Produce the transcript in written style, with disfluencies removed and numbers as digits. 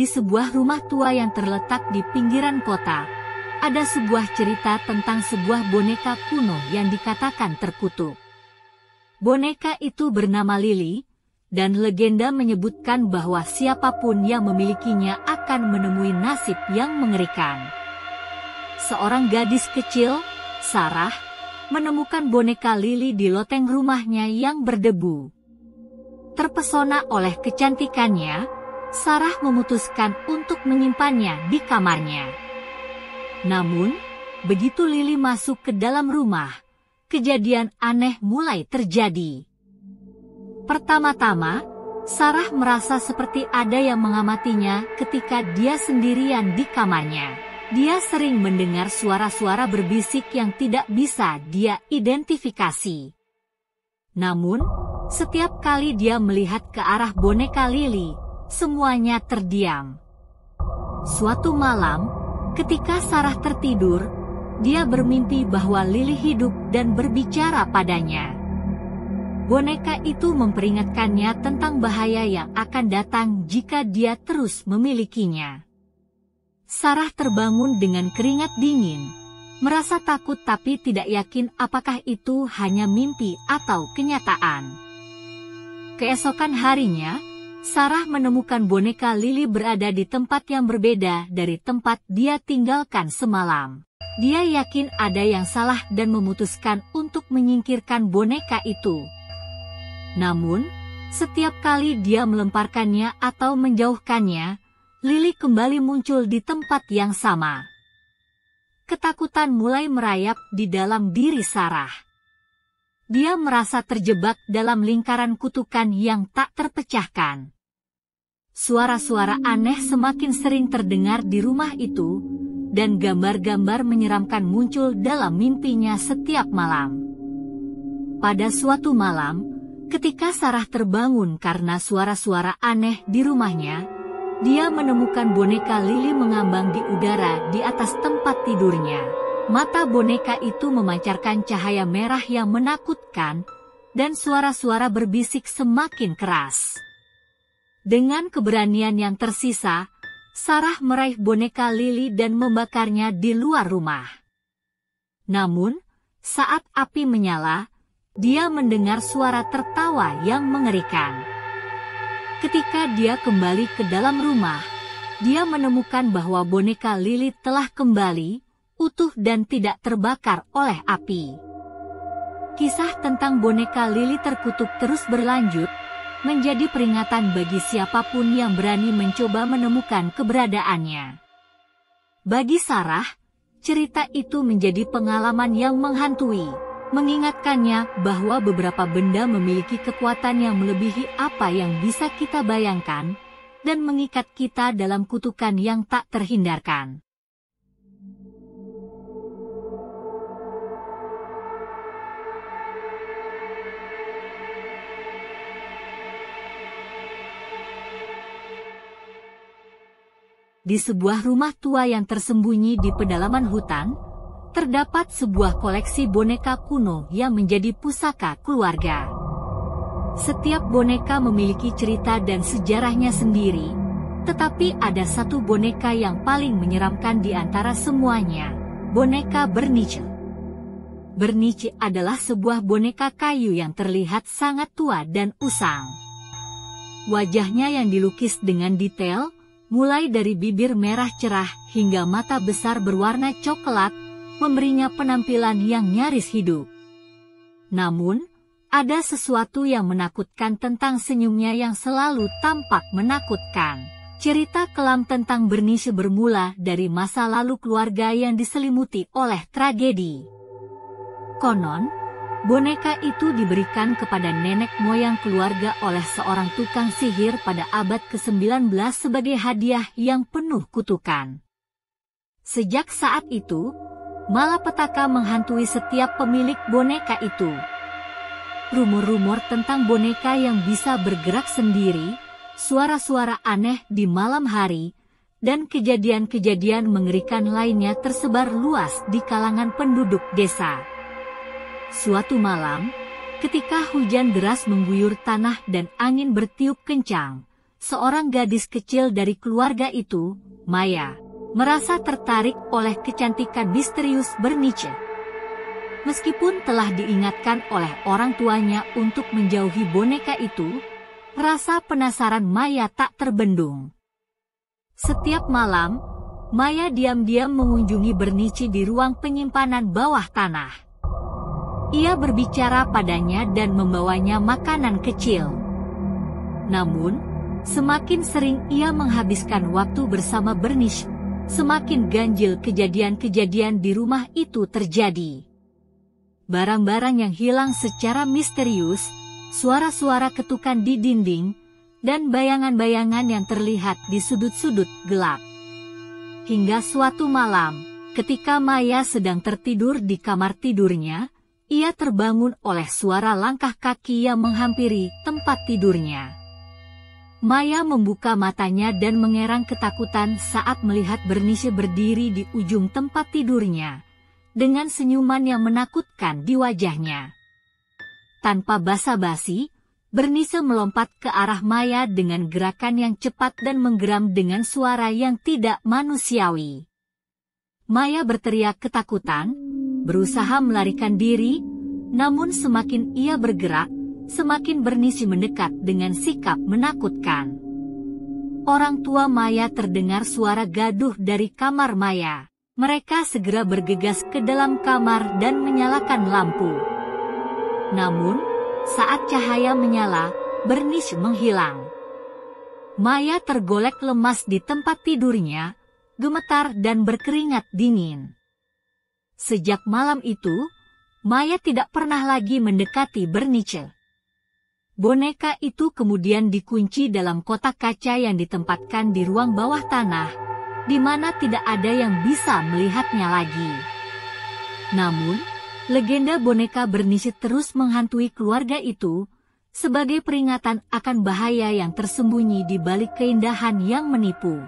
Di sebuah rumah tua yang terletak di pinggiran kota, ada sebuah cerita tentang sebuah boneka kuno yang dikatakan terkutuk. Boneka itu bernama Lily, dan legenda menyebutkan bahwa siapapun yang memilikinya akan menemui nasib yang mengerikan. Seorang gadis kecil, Sarah, menemukan boneka Lily di loteng rumahnya yang berdebu. Terpesona oleh kecantikannya, Sarah memutuskan untuk menyimpannya di kamarnya. Namun, begitu Lily masuk ke dalam rumah, kejadian aneh mulai terjadi. Pertama-tama, Sarah merasa seperti ada yang mengamatinya ketika dia sendirian di kamarnya. Dia sering mendengar suara-suara berbisik yang tidak bisa dia identifikasi. Namun, setiap kali dia melihat ke arah boneka Lily, semuanya terdiam. Suatu malam, ketika Sarah tertidur, dia bermimpi bahwa Lily hidup dan berbicara padanya. Boneka itu memperingatkannya tentang bahaya yang akan datang jika dia terus memilikinya. Sarah terbangun dengan keringat dingin, merasa takut tapi tidak yakin apakah itu hanya mimpi atau kenyataan. Keesokan harinya, Sarah menemukan boneka Lily berada di tempat yang berbeda dari tempat dia tinggalkan semalam. Dia yakin ada yang salah dan memutuskan untuk menyingkirkan boneka itu. Namun, setiap kali dia melemparkannya atau menjauhkannya, Lily kembali muncul di tempat yang sama. Ketakutan mulai merayap di dalam diri Sarah. Dia merasa terjebak dalam lingkaran kutukan yang tak terpecahkan. Suara-suara aneh semakin sering terdengar di rumah itu, dan gambar-gambar menyeramkan muncul dalam mimpinya setiap malam. Pada suatu malam, ketika Sarah terbangun karena suara-suara aneh di rumahnya, dia menemukan boneka Lily mengambang di udara di atas tempat tidurnya. Mata boneka itu memancarkan cahaya merah yang menakutkan, dan suara-suara berbisik semakin keras. Dengan keberanian yang tersisa, Sarah meraih boneka Lily dan membakarnya di luar rumah. Namun, saat api menyala, dia mendengar suara tertawa yang mengerikan. Ketika dia kembali ke dalam rumah, dia menemukan bahwa boneka Lily telah kembali, utuh dan tidak terbakar oleh api. Kisah tentang boneka Lily terkutuk terus berlanjut, menjadi peringatan bagi siapapun yang berani mencoba menemukan keberadaannya. Bagi Sarah, cerita itu menjadi pengalaman yang menghantui, mengingatkannya bahwa beberapa benda memiliki kekuatan yang melebihi apa yang bisa kita bayangkan, dan mengikat kita dalam kutukan yang tak terhindarkan. Di sebuah rumah tua yang tersembunyi di pedalaman hutan, terdapat sebuah koleksi boneka kuno yang menjadi pusaka keluarga. Setiap boneka memiliki cerita dan sejarahnya sendiri, tetapi ada satu boneka yang paling menyeramkan di antara semuanya, boneka Bernice. Bernice adalah sebuah boneka kayu yang terlihat sangat tua dan usang. Wajahnya yang dilukis dengan detail, mulai dari bibir merah cerah hingga mata besar berwarna coklat, memberinya penampilan yang nyaris hidup. Namun, ada sesuatu yang menakutkan tentang senyumnya yang selalu tampak menakutkan. Cerita kelam tentang Bernice bermula dari masa lalu keluarga yang diselimuti oleh tragedi. Konon, boneka itu diberikan kepada nenek moyang keluarga oleh seorang tukang sihir pada abad ke-19 sebagai hadiah yang penuh kutukan. Sejak saat itu, malapetaka menghantui setiap pemilik boneka itu. Rumor-rumor tentang boneka yang bisa bergerak sendiri, suara-suara aneh di malam hari, dan kejadian-kejadian mengerikan lainnya tersebar luas di kalangan penduduk desa. Suatu malam, ketika hujan deras mengguyur tanah dan angin bertiup kencang, seorang gadis kecil dari keluarga itu, Maya, merasa tertarik oleh kecantikan misterius Bernice. Meskipun telah diingatkan oleh orang tuanya untuk menjauhi boneka itu, rasa penasaran Maya tak terbendung. Setiap malam, Maya diam-diam mengunjungi Bernice di ruang penyimpanan bawah tanah. Ia berbicara padanya dan membawanya makanan kecil. Namun, semakin sering ia menghabiskan waktu bersama Bernice, semakin ganjil kejadian-kejadian di rumah itu terjadi. Barang-barang yang hilang secara misterius, suara-suara ketukan di dinding, dan bayangan-bayangan yang terlihat di sudut-sudut gelap. Hingga suatu malam, ketika Maya sedang tertidur di kamar tidurnya, ia terbangun oleh suara langkah kaki yang menghampiri tempat tidurnya. Maya membuka matanya dan mengerang ketakutan saat melihat Bernice berdiri di ujung tempat tidurnya, dengan senyuman yang menakutkan di wajahnya. Tanpa basa-basi, Bernice melompat ke arah Maya dengan gerakan yang cepat dan menggeram dengan suara yang tidak manusiawi. Maya berteriak ketakutan, berusaha melarikan diri, namun semakin ia bergerak, semakin Bernice mendekat dengan sikap menakutkan. Orang tua Maya terdengar suara gaduh dari kamar Maya. Mereka segera bergegas ke dalam kamar dan menyalakan lampu. Namun, saat cahaya menyala, Bernice menghilang. Maya tergolek lemas di tempat tidurnya, gemetar dan berkeringat dingin. Sejak malam itu, Maya tidak pernah lagi mendekati Bernice. Boneka itu kemudian dikunci dalam kotak kaca yang ditempatkan di ruang bawah tanah, di mana tidak ada yang bisa melihatnya lagi. Namun, legenda boneka Bernice terus menghantui keluarga itu, sebagai peringatan akan bahaya yang tersembunyi di balik keindahan yang menipu.